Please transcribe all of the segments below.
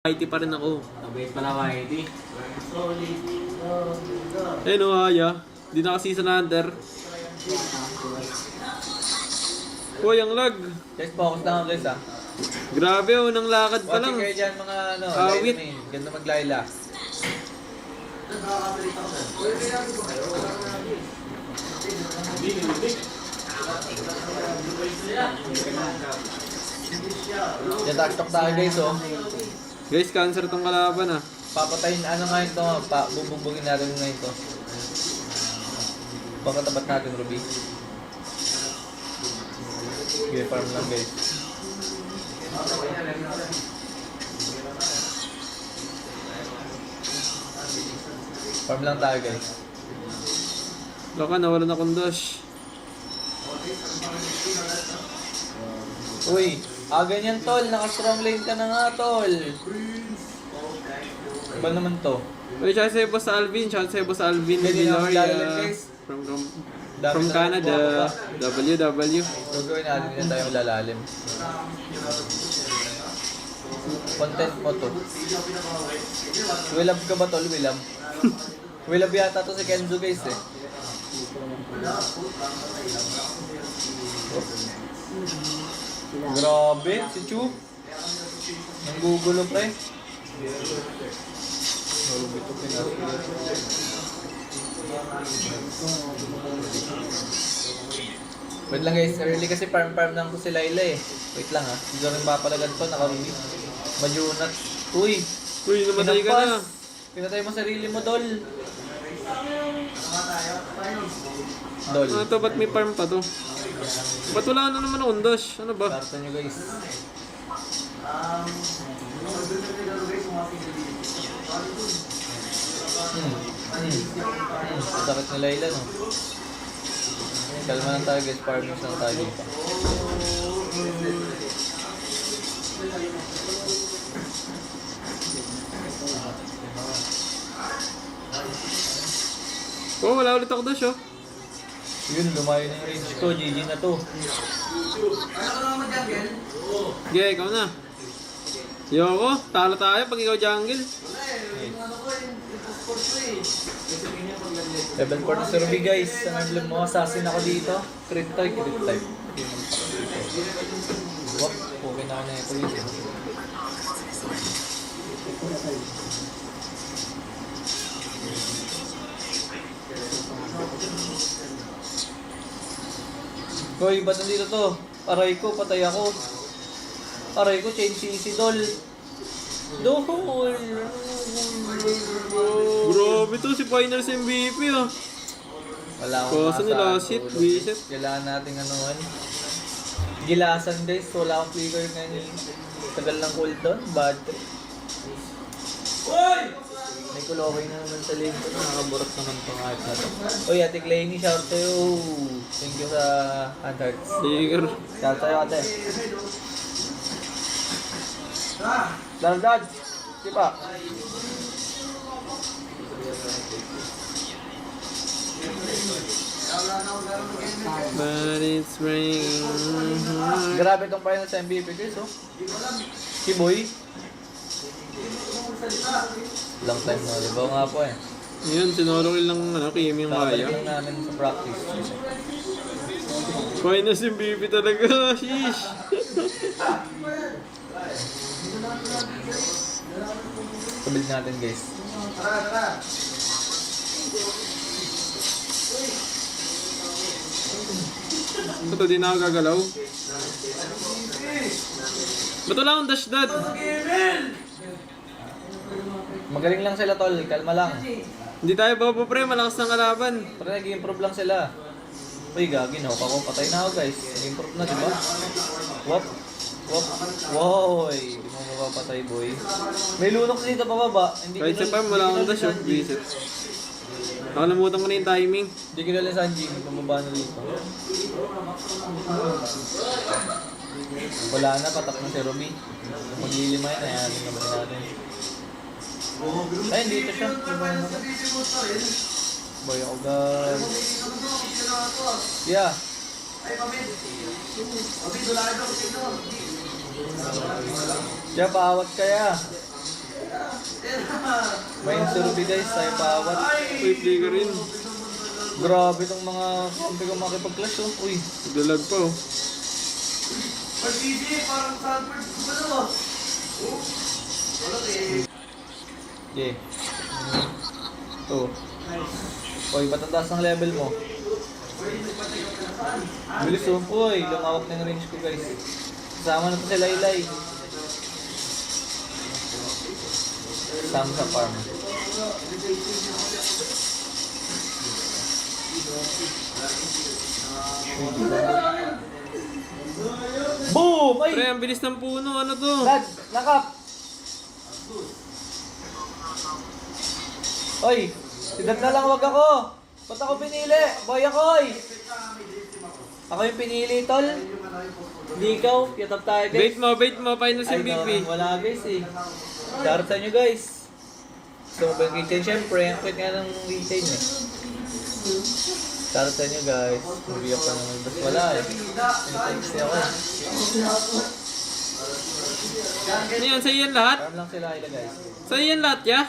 IT pa rin ako. Mabait pala ka, IT. Ayun o, Haya. Di naka-season hunter. Uy, ang lag. Guys, focus lang ako guys ah. Grabe, unang lakad pa lang. Watching kayo dyan mga ano, Awit. Layla main. Ganda mag-Layla. Yan, taktok tayo guys oh. Guys, cancer tong kalaban ah. Papatayin, ano nga ito, bubugbugin natin nga ito. Pagkatapat natin, Ruby. Okay, farm lang guys. Farm lang tayo guys. Laka, nawalan akong dash. Uy, ganyan tol, naka-strong lane ka na nga tol. Iba naman to. Uy, shout sa'yo Boss Alvin. Shout sa'yo Boss Alvin. Pwede na Viloria. maglalagay, guys. From Canada. WW. Gagawin natin din tayo lalalim. Content mo to. Willab ka ba tol? Willab? Willab yata to si Kenzo guys eh. Grabe, si Chu. Nanggugulo pre. Wait lang guys, early kasi farm lang ko si Layla eh. Wait lang ha, hindi ko rin mapalagan to, naka-rumi. Majunat. Uy! Uy, namatay ka na. Pinatay mo sarili mo, Dol. Dol. Ano to? Ba't may farm pa to? Ba't wala na naman akong dash? Ano ba? Starta nyo guys. Sakit na Layla no. Kalma lang tayo guys, farmers lang tayo dito. Oh, wala ulit ako dash oh. Yun, lumayo na yung range ko, GG na to. Okay, ikaw na. Yoko, talo tayo pag ikaw jungle. Level 4 na si Ruby guys. Ang emblem mo, assassin ako dito. Crit type. Wop, okay na ako na ito yun. Hoy, ba't nandito to? Aray ko, patay ako. Aray ko, change CC, Dol. Dol! Grabe to, si Finals MVP ah. Wala akong Kaso nila hit, visit. Kailangan natin anuhan. Gilasan guys, wala akong flicker ngayon. Tagal ng cooldown, bad trip. May kulokay na naman sa lane ko, nakakaburot naman itong art na to. Uy, Ate Clayny, shout sa'yo. Thank you sa handhearts. Sticker. Shout sa'yo, ate. Dad, di pa. But it's raining hard. Grabe itong final sa MVP guys, oh. Si Boy. Long time na, di ba nga po eh. Yun, sinolo ko lang ano, Kimi yung Nakabalik kaya. lang namin sa practice. Finals MVP talaga, sheesh. Tabil natin guys. Ito, di na ako gagalaw. Ba't wala akong dash dad? Magaling lang sila tol, kalma lang. Hindi tayo bobo pre, malakas ng kalaban. Pero nag-improve lang sila. Uy, gagi na ako. Patay na ako guys. Nag-improve na, di ba? Wop. Wop. Woy. Di mo mapapatay, boy. May lunok dito pababa. Hindi Kahit sa farm, wala akong dash oh, visit. Nakalimutan ko na yung timing. Hindi ko nalang Sanji. Pumaba na dito. Wala na, patak na si Ruby. Maglilima yun, ayanin naman natin. Ay, dito siya. Boy, ako guys. Yeah. Siya, paawat kaya. Minus Ruby guys, tayo pawat. Uy, play ka rin. Grabe tong mga kampi kong makipag-clash oh. Uy. Dalag pa oh. Yeah. Oh. Uy, patataas ang level mo. Bilis oh. Uy, lumawak na yung range ko guys. Kasama na to si Laylay. Sam sa farm. Boom! Ay! Pre, ang bilis ng puno. Ano to? Dad, nakap! Oy! Si Dad na lang, wag ako! Ba't ako pinili? Boy ako, oy! Ako yung pinili, tol. Hindi ikaw. Yatap tayo, guys. Bait mo. Final si Ay, MVP. wala, guys, eh. Shout sa inyo, guys. Gusto mo ba yung keychain? Siyempre, ang quit nga ng keychain, eh. Shout sa inyo, guys. Mabiyak pa naman. Basta wala, eh. Thanks ako. Ano yan? Sa'yo yan lahat? Farm lang sila, ila, guys. Sa'yo yan lahat, ya?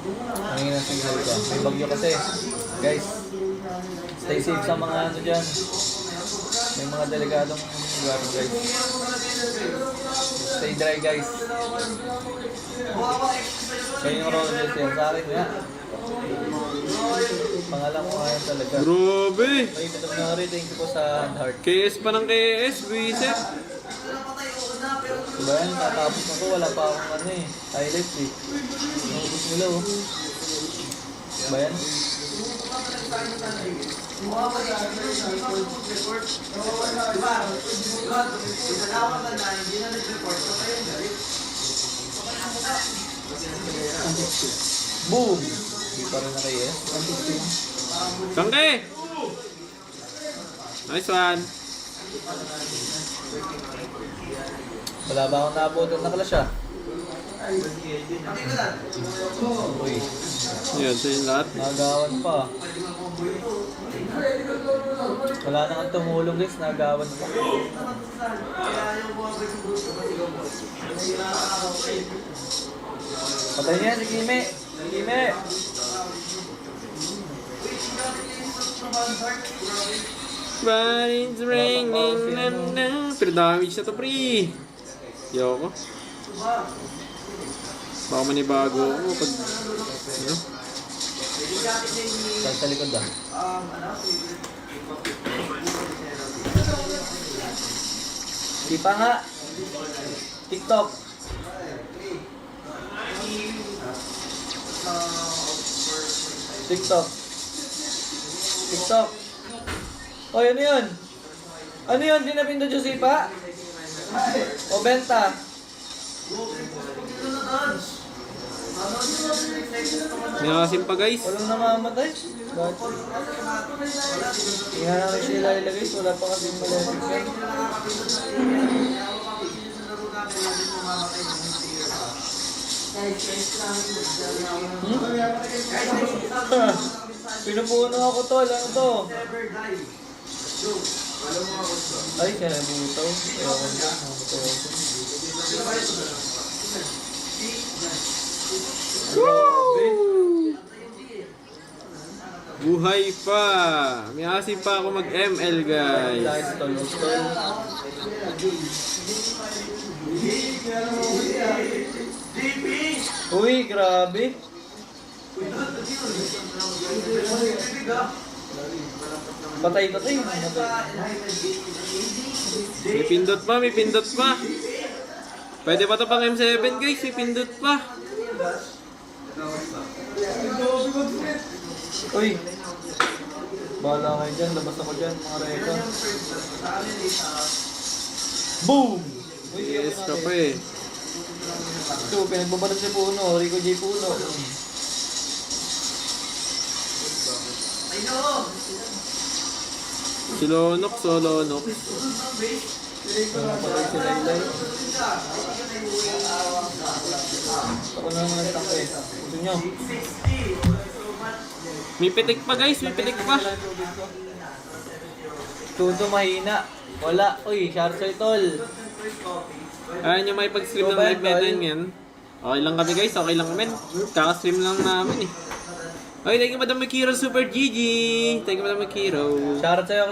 Ang ina signal ko. May bagyo kasi. Guys, stay safe sa mga ano dyan. May mga delegadong lugar, guys. Stay dry, guys. Kayo yung role dyan siya sa akin, ya. Pangalan ko nga yan talaga. Grabe. Ay, ito na rin. Thank you po sa heart. KS pa ng KS. Wiset. Diba yan? Tatapos na to. Wala pa akong ano eh. Highlights eh. Naubos nila oh. Diba yan? Boom! Hindi pa rin na kayo eh. Tangke. Nice one. Wala ba akong naabutan na clash ah? Uy, Yan, sa'yo yung lahat. nagawan pa. Wala na kang tumulong guys, nagawan pa. Patay niya si Kimi! Kimi! But it's raining na. Pero damage na to, pre. Yoko. Baka manibago ako pag... Ano? Sa likod ah. Di pa nga. TikTok. TikTok. TikTok. Oy, ano yun? Ano yun? Di napindot yung sipa? O benta? May asim pa, guys. Walang namamatay. Bakit? Tingnan namin sila ilagay. Wala pa kasi yung malamig yan. Pinupuno ako tol. Ano to? Ay, kaya nabutaw. Ewan ko. Namatay ako. Grabe. Buhay pa. May asim pa ako mag-ML, guys. Guys, tol. Uy, grabe. Patay. May pindot pa, may pindot pa. Pwede pa to pang M7, guys. May pindot pa. Uy. Bahala kayo dyan. Labas ako dyan, mga reka. Boom! Uy, Yes ka natin. pa eh. Ito, pinagbabalat si Puno. Rico J. Puno. Si Lonok, so Lonok. Napatay si Laylay. Ako na naman nagtangke. Gusto nyo? May pitik pa guys, may pitik pa. Tuto mahina. Wala. Uy, Sharsoy tol. Ayaw nyo may pag-stream ng live natin yan. Okay lang kami guys, okay lang kami. Kaka-stream lang namin eh. Okay, thank you Madam Makiro, Super GG. Thank you Madam Makiro. Shoutout sa'yo,